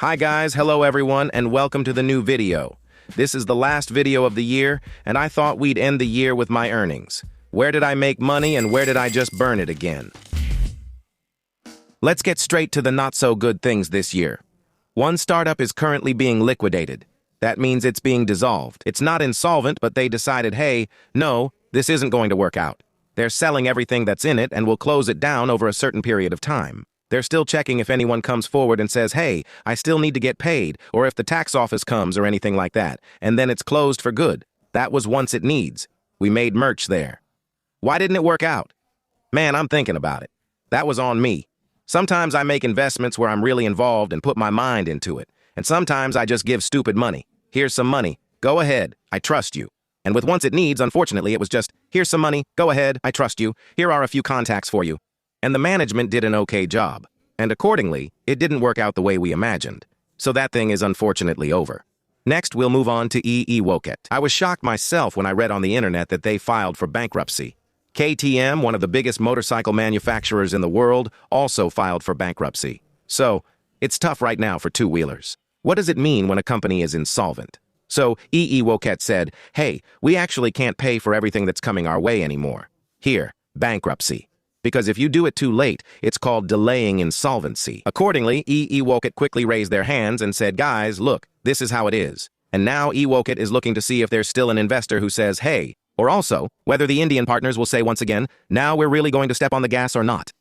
Hi guys, hello everyone, and welcome to the new video. This is the last video of the year, and I thought we'd end the year with my earnings. Where did I make money and where did I just burn it again? Let's get straight to the not-so-good things this year. One startup is currently being liquidated. That means it's being dissolved. It's not insolvent, but they decided, hey, no, this isn't going to work out. They're selling everything that's in it and will close it down over a certain period of time. They're still checking if anyone comes forward and says, hey, I still need to get paid, or if the tax office comes or anything like that, and then it's closed for good. That was once it needs. We made merch there. Why didn't it work out? Man, I'm thinking about it. That was on me. Sometimes I make investments where I'm really involved and put my mind into it, and sometimes I just give stupid money. Here's some money. Go ahead. I trust you. And with once it needs, unfortunately, it was just, here's some money. Go ahead. I trust you. Here are a few contacts for you. And the management did an okay job. And accordingly, it didn't work out the way we imagined. So that thing is unfortunately over. Next, we'll move on to Kiosk. I was shocked myself when I read on the internet that they filed for bankruptcy. KTM, one of the biggest motorcycle manufacturers in the world, also filed for bankruptcy. So, it's tough right now for two-wheelers. What does it mean when a company is insolvent? So, Kiosk said, hey, we actually can't pay for everything that's coming our way anymore. Here, bankruptcy. Because if you do it too late, it's called delaying insolvency. Accordingly, Kiosk quickly raised their hands and said, guys, look, this is how it is. And now Kiosk is looking to see if there's still an investor who says, hey, or also, whether the Indian partners will say once again, now we're really going to step on the gas or not.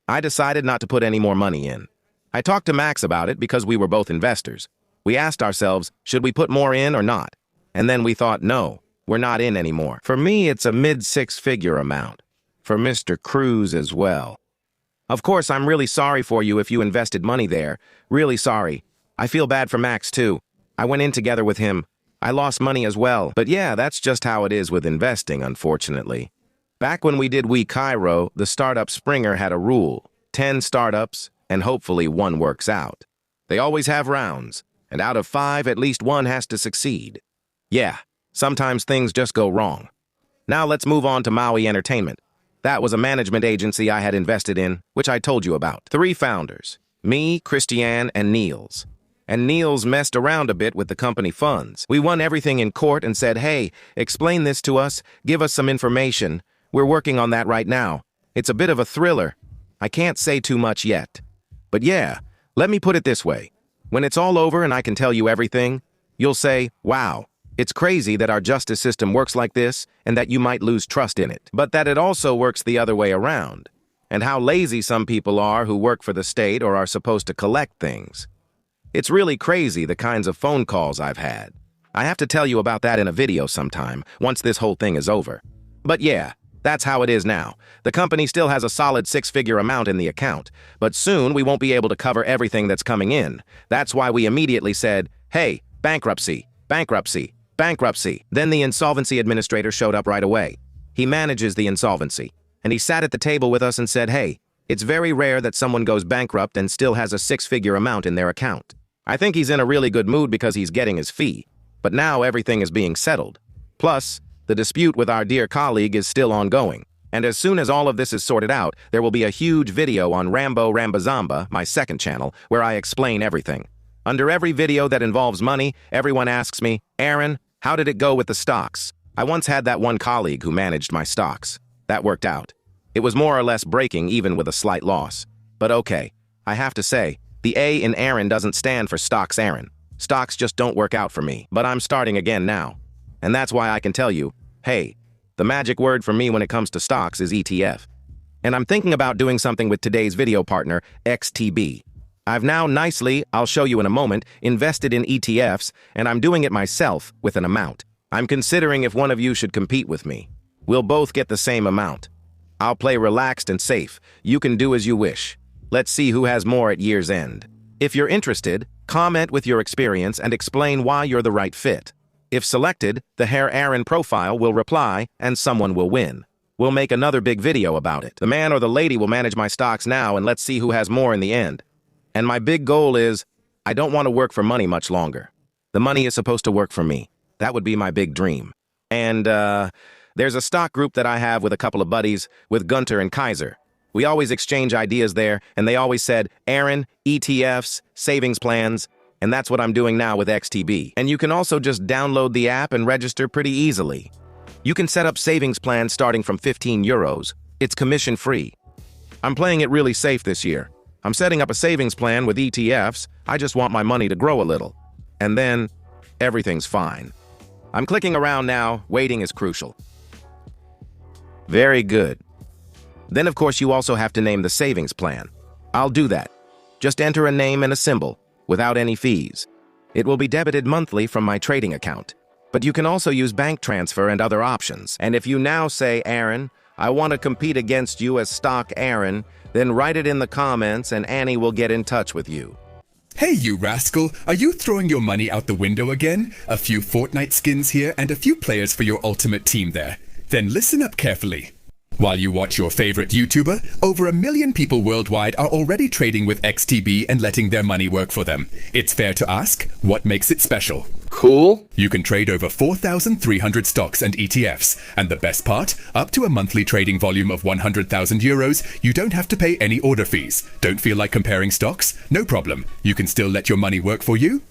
I decided not to put any more money in. I talked to Max about it because we were both investors. We asked ourselves, should we put more in or not? And then we thought, no, we're not in anymore. For me, it's a mid-six-figure amount. For Mr. Cruz as well. Of course, I'm really sorry for you if you invested money there. Really sorry. I feel bad for Max, too. I went in together with him. I lost money as well. But yeah, that's just how it is with investing, unfortunately. Back when we did We Cairo, the startup Springer had a rule. 10 startups, and hopefully one works out. They always have rounds, and out of 5, at least one has to succeed. Yeah, sometimes things just go wrong. Now let's move on to Maui Entertainment. That was a management agency I had invested in, which I told you about. 3 founders, me, Christiane, and Niels. And Niels messed around a bit with the company funds. We won everything in court and said, hey, explain this to us, give us some information. We're working on that right now. It's a bit of a thriller. I can't say too much yet. But yeah, let me put it this way. When it's all over and I can tell you everything, you'll say, wow. It's crazy that our justice system works like this and that you might lose trust in it, but that it also works the other way around, and how lazy some people are who work for the state or are supposed to collect things. It's really crazy the kinds of phone calls I've had. I have to tell you about that in a video sometime, once this whole thing is over. But yeah, that's how it is now. The company still has a solid 6-figure amount in the account, but soon we won't be able to cover everything that's coming in. That's why we immediately said, hey, bankruptcy, bankruptcy. Bankruptcy. Then the insolvency administrator showed up right away. He manages the insolvency, and he sat at the table with us and said, hey, it's very rare that someone goes bankrupt and still has a 6-figure amount in their account. I think he's in a really good mood because he's getting his fee, but now everything is being settled. Plus, the dispute with our dear colleague is still ongoing, and as soon as all of this is sorted out, there will be a huge video on Rambo Rambazamba, my second channel, where I explain everything. Under every video that involves money, everyone asks me, Aaron, how did it go with the stocks? I once had that one colleague who managed my stocks. That worked out. It was more or less breaking even with a slight loss. But okay, I have to say, the A in Aaron doesn't stand for stocks Aaron. Stocks just don't work out for me, but I'm starting again now. And that's why I can tell you, hey, the magic word for me when it comes to stocks is ETF. And I'm thinking about doing something with today's video partner, XTB. I've now nicely, I'll show you in a moment, invested in ETFs, and I'm doing it myself with an amount. I'm considering if one of you should compete with me. We'll both get the same amount. I'll play relaxed and safe. You can do as you wish. Let's see who has more at year's end. If you're interested, comment with your experience and explain why you're the right fit. If selected, the Herr Aaron profile will reply and someone will win. We'll make another big video about it. The man or the lady will manage my stocks now and let's see who has more in the end. And my big goal is, I don't want to work for money much longer. The money is supposed to work for me. That would be my big dream. And, there's a stock group that I have with a couple of buddies, with Gunter and Kaiser. We always exchange ideas there, and they always said, Aaron, ETFs, savings plans. And that's what I'm doing now with XTB. And you can also just download the app and register pretty easily. You can set up savings plans starting from 15 euros. It's commission-free. I'm playing it really safe this year. I'm setting up a savings plan with ETFs. I just want my money to grow a little. And then, everything's fine. I'm clicking around now. Waiting is crucial. Very good. Then, of course, you also have to name the savings plan. I'll do that. Just enter a name and a symbol, without any fees. It will be debited monthly from my trading account. But you can also use bank transfer and other options. And if you now say, Aaron, I want to compete against you as Stock Aaron, then write it in the comments and Annie will get in touch with you. Hey, you rascal! Are you throwing your money out the window again? A few Fortnite skins here and a few players for your ultimate team there. Then listen up carefully. While you watch your favorite YouTuber, over 1 million people worldwide are already trading with XTB and letting their money work for them. It's fair to ask, what makes it special? Cool. You can trade over 4,300 stocks and ETFs, and the best part, up to a monthly trading volume of 100,000 euros, you don't have to pay any order fees. Don't feel like comparing stocks? No problem. You can still let your money work for you.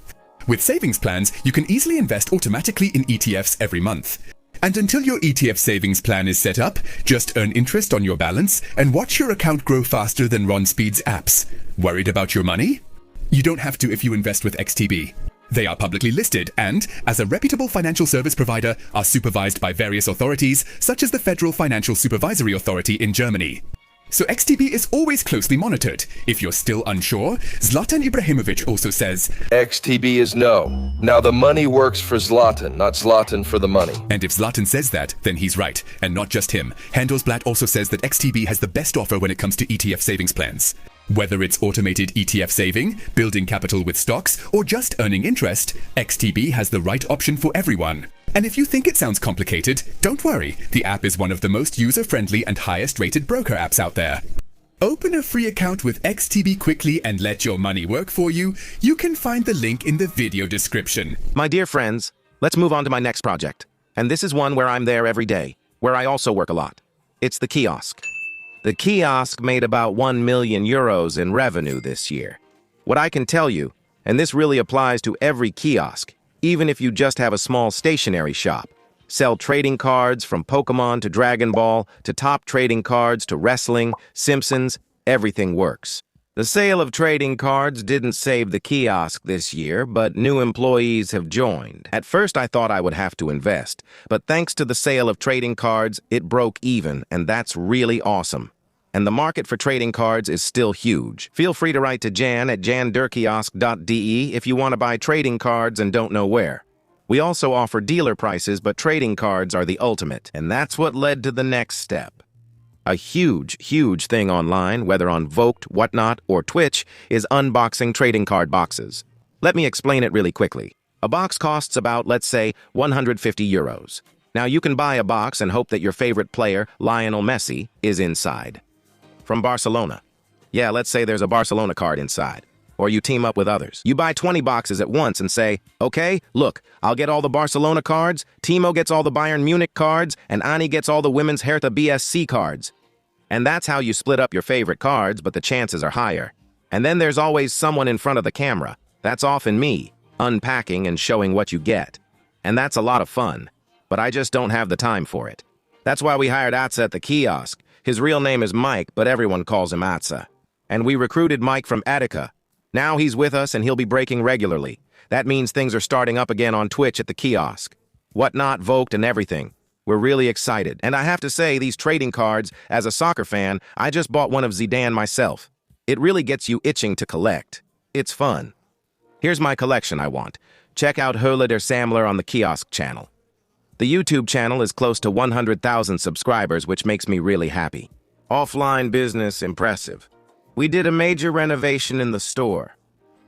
With savings plans, you can easily invest automatically in ETFs every month. And until your ETF savings plan is set up, just earn interest on your balance and watch your account grow faster than Ron Speed's apps. Worried about your money? You don't have to if you invest with XTB. They are publicly listed and, as a reputable financial service provider, are supervised by various authorities, such as the Federal Financial Supervisory Authority in Germany. So XTB is always closely monitored. If you're still unsure, Zlatan Ibrahimovic also says, XTB is no. Now the money works for Zlatan, not Zlatan for the money. And if Zlatan says that, then he's right. And not just him. Handelsblatt also says that XTB has the best offer when it comes to ETF savings plans. Whether it's automated ETF saving, building capital with stocks, or just earning interest, XTB has the right option for everyone. And if you think it sounds complicated, don't worry. The app is one of the most user-friendly and highest-rated broker apps out there. Open a free account with XTB quickly and let your money work for you. You can find the link in the video description. My dear friends, let's move on to my next project. And this is one where I'm there every day, where I also work a lot. It's the Kiosk. The Kiosk made about 1 million euros in revenue this year. What I can tell you, and this really applies to every kiosk, even if you just have a small stationery shop, sell trading cards from Pokemon to Dragon Ball, to top trading cards to wrestling, Simpsons, everything works. The sale of trading cards didn't save the kiosk this year, but new employees have joined. At first I thought I would have to invest, but thanks to the sale of trading cards, it broke even, and that's really awesome. And the market for trading cards is still huge. Feel free to write to Jan at janderkiosk.de if you want to buy trading cards and don't know where. We also offer dealer prices, but trading cards are the ultimate, and that's what led to the next step. A huge thing online, whether on Voked, Whatnot, or Twitch, is unboxing trading card boxes. Let me explain it really quickly. A box costs about, let's say, 150 euros. Now you can buy a box and hope that your favorite player, Lionel Messi, is inside. From Barcelona. Yeah, let's say there's a Barcelona card inside. Or you team up with others. You buy 20 boxes at once and say, okay, look, I'll get all the Barcelona cards, Timo gets all the Bayern Munich cards, and Ani gets all the women's Hertha BSC cards. And that's how you split up your favorite cards, but the chances are higher. And then there's always someone in front of the camera. That's often me, unpacking and showing what you get. And that's a lot of fun. But I just don't have the time for it. That's why we hired Atsa at the Kiosk. His real name is Mike, but everyone calls him Atsa. And we recruited Mike from Attica. Now he's with us and he'll be breaking regularly. That means things are starting up again on Twitch at the Kiosk. Whatnot, Voked, and everything. We're really excited. And I have to say, these trading cards, as a soccer fan, I just bought one of Zidane myself. It really gets you itching to collect. It's fun. Here's my collection I want. Check out Höhle der Sammler on the Kiosk channel. The YouTube channel is close to 100,000 subscribers, which makes me really happy. Offline business, impressive. We did a major renovation in the store.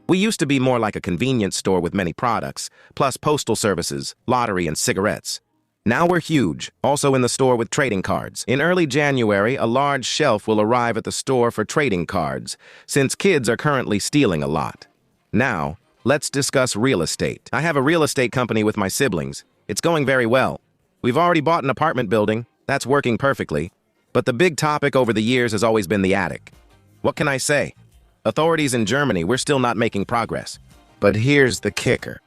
We used to be more like a convenience store with many products, plus postal services, lottery, and cigarettes. Now we're huge, also in the store with trading cards. In early January, a large shelf will arrive at the store for trading cards, since kids are currently stealing a lot. Now, let's discuss real estate. I have a real estate company with my siblings. It's going very well. We've already bought an apartment building. That's working perfectly. But the big topic over the years has always been the attic. What can I say? Authorities in Germany, we're still not making progress. But here's the kicker.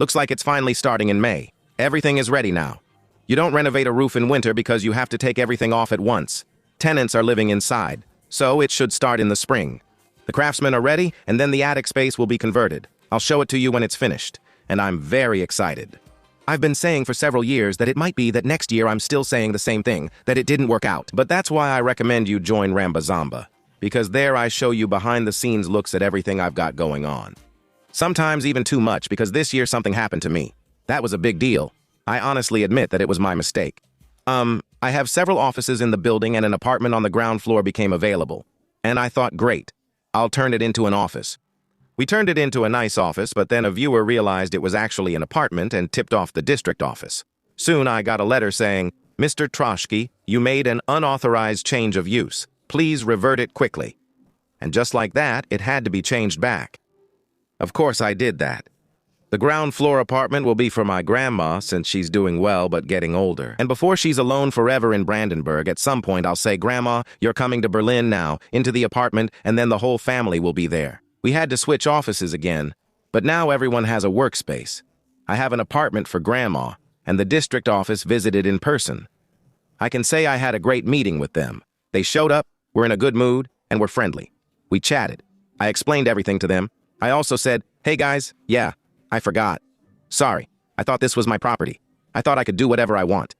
Looks like it's finally starting in May. Everything is ready now. You don't renovate a roof in winter because you have to take everything off at once. Tenants are living inside, so it should start in the spring. The craftsmen are ready, and then the attic space will be converted. I'll show it to you when it's finished, and I'm very excited. I've been saying for several years that it might be that next year I'm still saying the same thing, that it didn't work out. But that's why I recommend you join Rambazamba, because there I show you behind-the-scenes looks at everything I've got going on. Sometimes even too much, because this year something happened to me. That was a big deal. I honestly admit that it was my mistake. I have several offices in the building and an apartment on the ground floor became available. And I thought, great, I'll turn it into an office. We turned it into a nice office, but then a viewer realized it was actually an apartment and tipped off the district office. Soon I got a letter saying, Mr. Troshky, you made an unauthorized change of use. Please revert it quickly. And just like that, it had to be changed back. Of course I did that. The ground floor apartment will be for my grandma since she's doing well but getting older. And before she's alone forever in Brandenburg, at some point I'll say, Grandma, you're coming to Berlin now, into the apartment, and then the whole family will be there. We had to switch offices again, but now everyone has a workspace. I have an apartment for Grandma, and the district office visited in person. I can say I had a great meeting with them. They showed up, were in a good mood, and were friendly. We chatted. I explained everything to them. I also said, hey guys, yeah, I forgot. Sorry, I thought this was my property. I thought I could do whatever I want.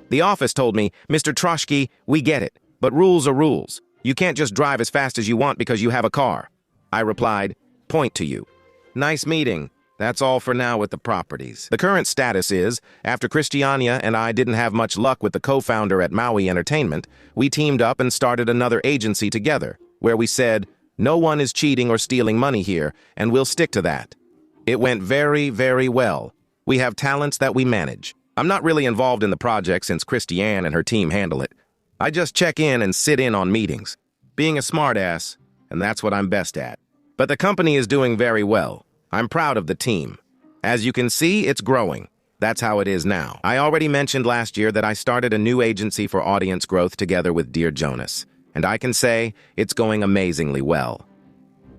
The office told me, Mr. Troshky, we get it, but rules are rules. You can't just drive as fast as you want because you have a car. I replied, point to you. Nice meeting. That's all for now with the properties. The current status is, after Christiania and I didn't have much luck with the co-founder at Maui Entertainment, we teamed up and started another agency together, where we said, no one is cheating or stealing money here, and we'll stick to that. It went very, very well. We have talents that we manage. I'm not really involved in the project since Christiane and her team handle it. I just check in and sit in on meetings, being a smartass, and that's what I'm best at. But the company is doing very well. I'm proud of the team. As you can see, it's growing. That's how it is now. I already mentioned last year that I started a new agency for audience growth together with Dear Jonas, and I can say it's going amazingly well.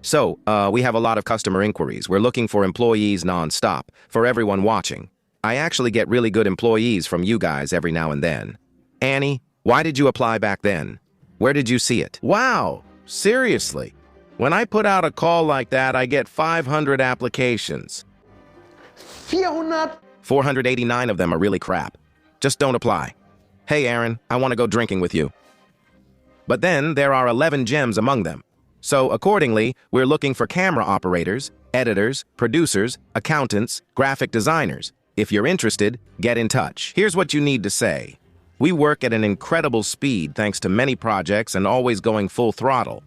So, we have a lot of customer inquiries. We're looking for employees non-stop, for everyone watching. I actually get really good employees from you guys every now and then. Annie, why did you apply back then? Where did you see it? Wow, seriously. When I put out a call like that, I get 500 applications. 489 of them are really crap. Just don't apply. Hey, Aaron, I want to go drinking with you. But then there are 11 gems among them. So accordingly, we're looking for camera operators, editors, producers, accountants, graphic designers. If you're interested, get in touch. Here's what you need to say. We work at an incredible speed thanks to many projects and always going full throttle.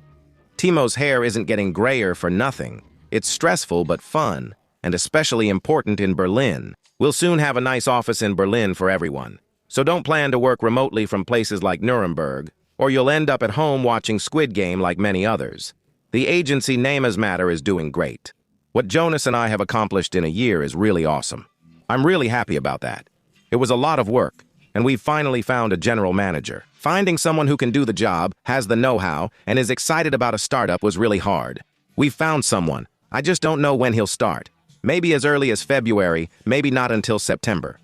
Timo's hair isn't getting grayer for nothing. It's stressful but fun, and especially important in Berlin. We'll soon have a nice office in Berlin for everyone. So don't plan to work remotely from places like Nuremberg, or you'll end up at home watching Squid Game like many others. The agency Nama's Matter is doing great. What Jonas and I have accomplished in a year is really awesome. I'm really happy about that. It was a lot of work, and we've finally found a general manager. Finding someone who can do the job, has the know-how, and is excited about a startup was really hard. We've found someone. I just don't know when he'll start. Maybe as early as February, maybe not until September.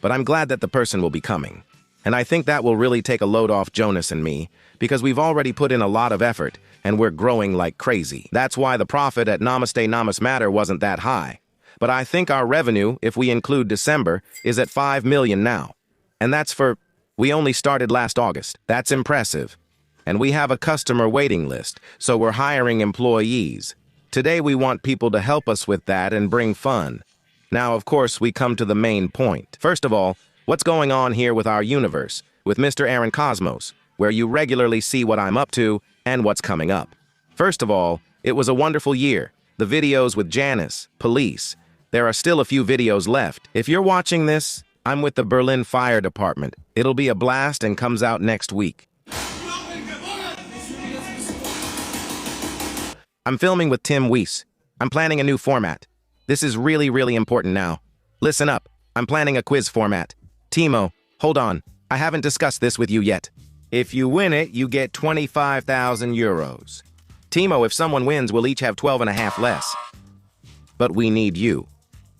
But I'm glad that the person will be coming. And I think that will really take a load off Jonas and me, because we've already put in a lot of effort, and we're growing like crazy. That's why the profit at Namaste Namas Matter wasn't that high. But I think our revenue, if we include December, is at 5 million now. And that's for, we only started last August. That's impressive. And we have a customer waiting list, so we're hiring employees. Today we want people to help us with that and bring fun. Now, of course, we come to the main point. First of all, what's going on here with our universe, with Mr. Aaron Cosmos, where you regularly see what I'm up to and what's coming up. First of all, it was a wonderful year. The videos with Janice, police. There are still a few videos left. If you're watching this, I'm with the Berlin Fire Department. It'll be a blast and comes out next week. I'm filming with Tim Weiss. I'm planning a new format. This is really, really important now. Listen up. I'm planning a quiz format. Timo, hold on. I haven't discussed this with you yet. If you win it, you get 25,000 euros. Timo, if someone wins, we'll each have 12.5 less. but we need you.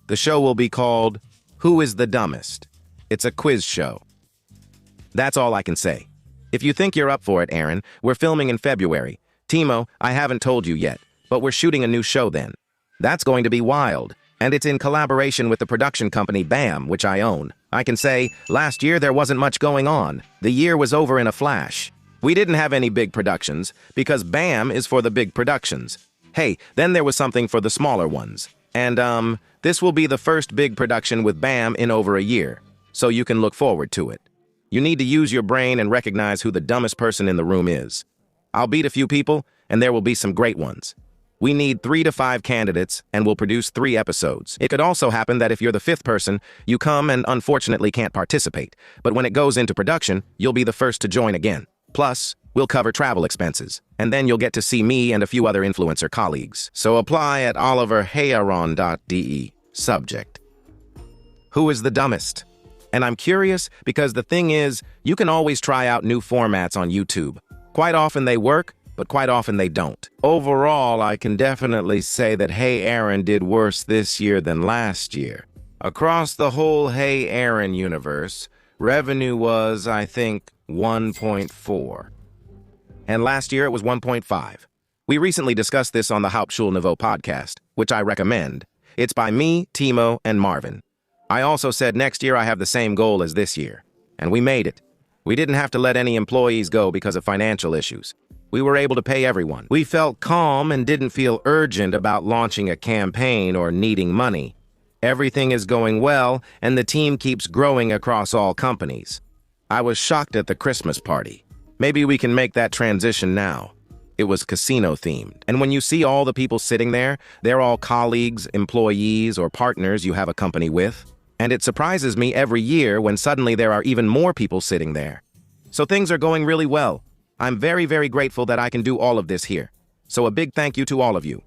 The show will be called Who is the Dumbest? It's a quiz show. That's all I can say. If you think you're up for it, Aaron, we're filming in February. Timo, I haven't told you yet, but we're shooting a new show then. That's going to be wild, and it's in collaboration with the production company BAM, which I own. I can say, last year there wasn't much going on. The year was over in a flash. We didn't have any big productions, because BAM is for the big productions. Hey, then there was something for the smaller ones. And, this will be the first big production with BAM in over a year, so you can look forward to it. You need to use your brain and recognize who the dumbest person in the room is. I'll beat a few people, and there will be some great ones. We need 3 to 5 candidates, and we'll produce 3 episodes. It could also happen that if you're the 5th person, you come and unfortunately can't participate. But when it goes into production, you'll be the first to join again. Plus, we'll cover travel expenses, and then you'll get to see me and a few other influencer colleagues. So apply at oliverheyaron.de. Subject: Who is the dumbest? And I'm curious because the thing is, you can always try out new formats on YouTube. Quite often they work, but quite often they don't. Overall, I can definitely say that Hey Aaron did worse this year than last year. Across the whole Hey Aaron universe, revenue was, I think, 1.4. And last year it was 1.5. We recently discussed this on the Hauptschulniveau podcast, which I recommend. It's by me, Timo, and Marvin. I also said next year I have the same goal as this year. And we made it. We didn't have to let any employees go because of financial issues. We were able to pay everyone. We felt calm and didn't feel urgent about launching a campaign or needing money. Everything is going well, and the team keeps growing across all companies. I was shocked at the Christmas party. Maybe we can make that transition now. It was casino-themed. And when you see all the people sitting there, they're all colleagues, employees, or partners you have a company with. And it surprises me every year when suddenly there are even more people sitting there. So things are going really well. I'm very, very grateful that I can do all of this here. So a big thank you to all of you.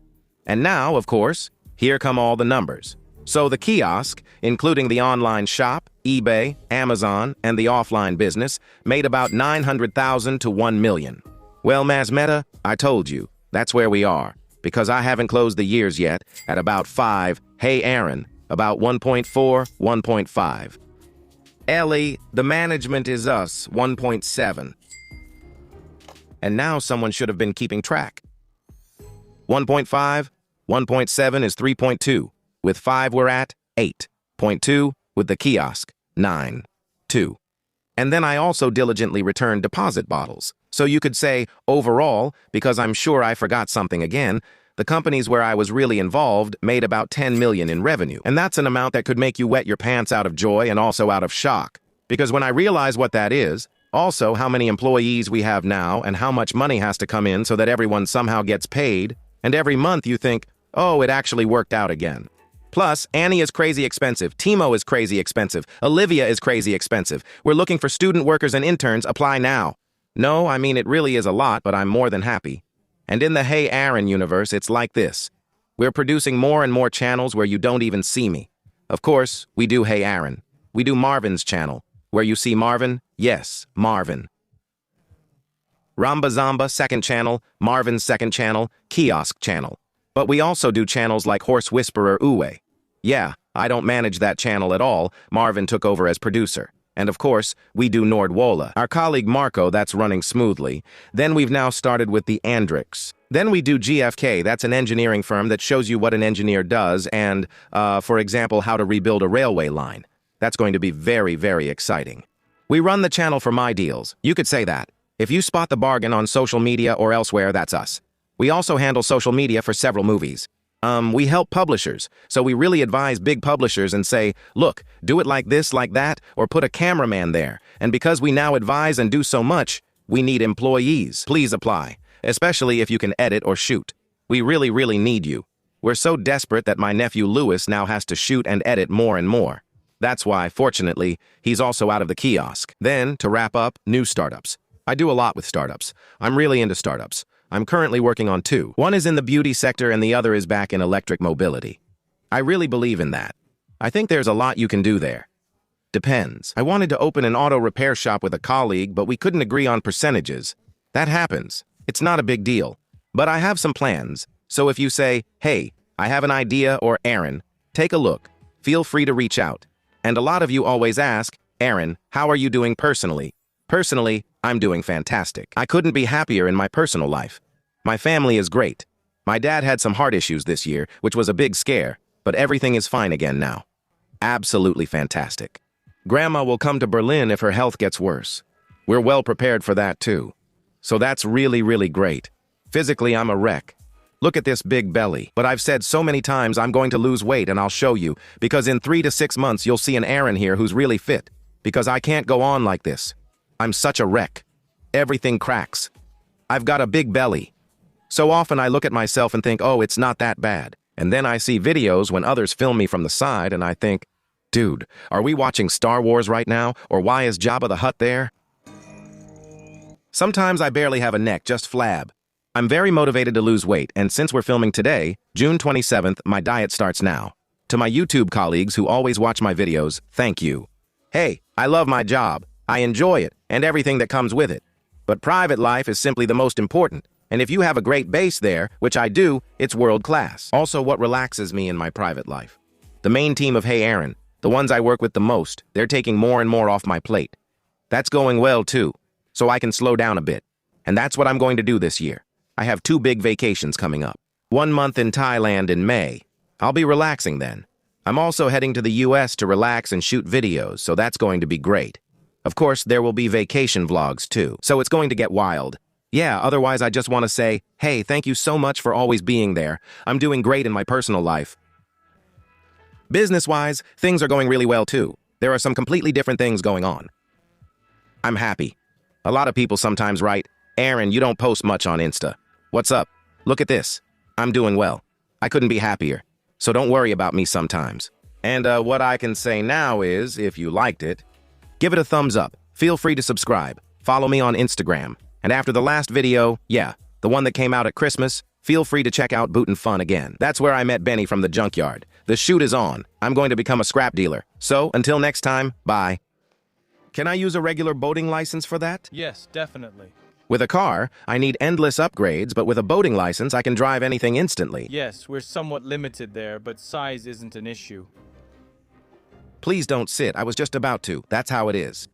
And now, of course, here come all the numbers. So the kiosk, including the online shop, eBay, Amazon, and the offline business, made about 900,000 to 1 million. Well, Mazmeta, I told you, that's where we are, because I haven't closed the years yet, at about 5, Hey Aaron, about 1.4, 1.5. Ellie, the management is us, 1.7. And now someone should have been keeping track. 1.5, 1.7 is 3.2. With 5 we're at 8.2, with the kiosk, 9.2. And then I also diligently returned deposit bottles. So you could say, overall, because I'm sure I forgot something again, the companies where I was really involved made about 10 million in revenue. And that's an amount that could make you wet your pants out of joy and also out of shock. Because when I realize what that is, also how many employees we have now and how much money has to come in so that everyone somehow gets paid, and every month you think, oh, it actually worked out again. Plus, Annie is crazy expensive, Timo is crazy expensive, Olivia is crazy expensive. We're looking for student workers and interns, apply now. No, I mean, it really is a lot, but I'm more than happy. And in the Hey Aaron universe, it's like this. We're producing more and more channels where you don't even see me. Of course, we do Hey Aaron. We do Marvin's channel. Where you see Marvin, yes, Marvin. Ramba Zamba, second channel, Marvin's second channel, Kiosk channel. But we also do channels like Horse Whisperer Uwe. Yeah, I don't manage that channel at all. Marvin took over as producer. And of course, we do Nordwola. Our colleague Marco, that's running smoothly. Then we've now started with the Andrix. Then we do GFK, that's an engineering firm that shows you what an engineer does and, for example, how to rebuild a railway line. That's going to be very, very exciting. We run the channel for my deals. You could say that. If you spot the bargain on social media or elsewhere, that's us. We also handle social media for several movies. We help publishers, so we really advise big publishers and say, look, do it like this, like that, or put a cameraman there. And because we now advise and do so much, we need employees. Please apply, especially if you can edit or shoot. We really, really need you. We're so desperate that my nephew Louis now has to shoot and edit more and more. That's why, fortunately, he's also out of the kiosk. Then, to wrap up, new startups. I do a lot with startups. I'm really into startups. I'm currently working on 2. One is in the beauty sector and the other is back in electric mobility. I really believe in that. I think there's a lot you can do there. Depends. I wanted to open an auto repair shop with a colleague, but we couldn't agree on percentages. That happens. It's not a big deal. But I have some plans. So if you say, hey, I have an idea, or Aaron, take a look. Feel free to reach out. And a lot of you always ask, Aaron, how are you doing personally? Personally, I'm doing fantastic. I couldn't be happier in my personal life. My family is great. My dad had some heart issues this year, which was a big scare, but everything is fine again now. Absolutely fantastic. Grandma will come to Berlin if her health gets worse. We're well prepared for that too. So that's really, really great. Physically, I'm a wreck. Look at this big belly. But I've said so many times I'm going to lose weight, and I'll show you, because in 3 to 6 months you'll see an Aaron here who's really fit, because I can't go on like this. I'm such a wreck. Everything cracks. I've got a big belly. So often I look at myself and think, oh, it's not that bad. And then I see videos when others film me from the side and I think, dude, are we watching Star Wars right now? Or why is Jabba the Hutt there? Sometimes I barely have a neck, just flab. I'm very motivated to lose weight, and since we're filming today, June 27th, my diet starts now. To my YouTube colleagues who always watch my videos, thank you. Hey, I love my job. I enjoy it, and everything that comes with it. But private life is simply the most important. And if you have a great base there, which I do, it's world class. Also, what relaxes me in my private life? The main team of Hey Aaron, the ones I work with the most, they're taking more and more off my plate. That's going well too, so I can slow down a bit. And that's what I'm going to do this year. I have 2 big vacations coming up. 1 month in Thailand in May. I'll be relaxing then. I'm also heading to the US to relax and shoot videos, so that's going to be great. Of course, there will be vacation vlogs too, so it's going to get wild. Yeah, otherwise I just want to say, hey, thank you so much for always being there. I'm doing great in my personal life. Business-wise, things are going really well too. There are some completely different things going on. I'm happy. A lot of people sometimes write, Aaron, you don't post much on Insta. What's up? Look at this. I'm doing well. I couldn't be happier. So don't worry about me sometimes. And what I can say now is, if you liked it, give it a thumbs up. Feel free to subscribe. Follow me on Instagram. And after the last video, yeah, the one that came out at Christmas, feel free to check out Bootin' Fun again. That's where I met Benny from the junkyard. The shoot is on. I'm going to become a scrap dealer. So, until next time, bye. Can I use a regular boating license for that? Yes, definitely. With a car, I need endless upgrades, but with a boating license, I can drive anything instantly. Yes, we're somewhat limited there, but size isn't an issue. Please don't sit. I was just about to. That's how it is.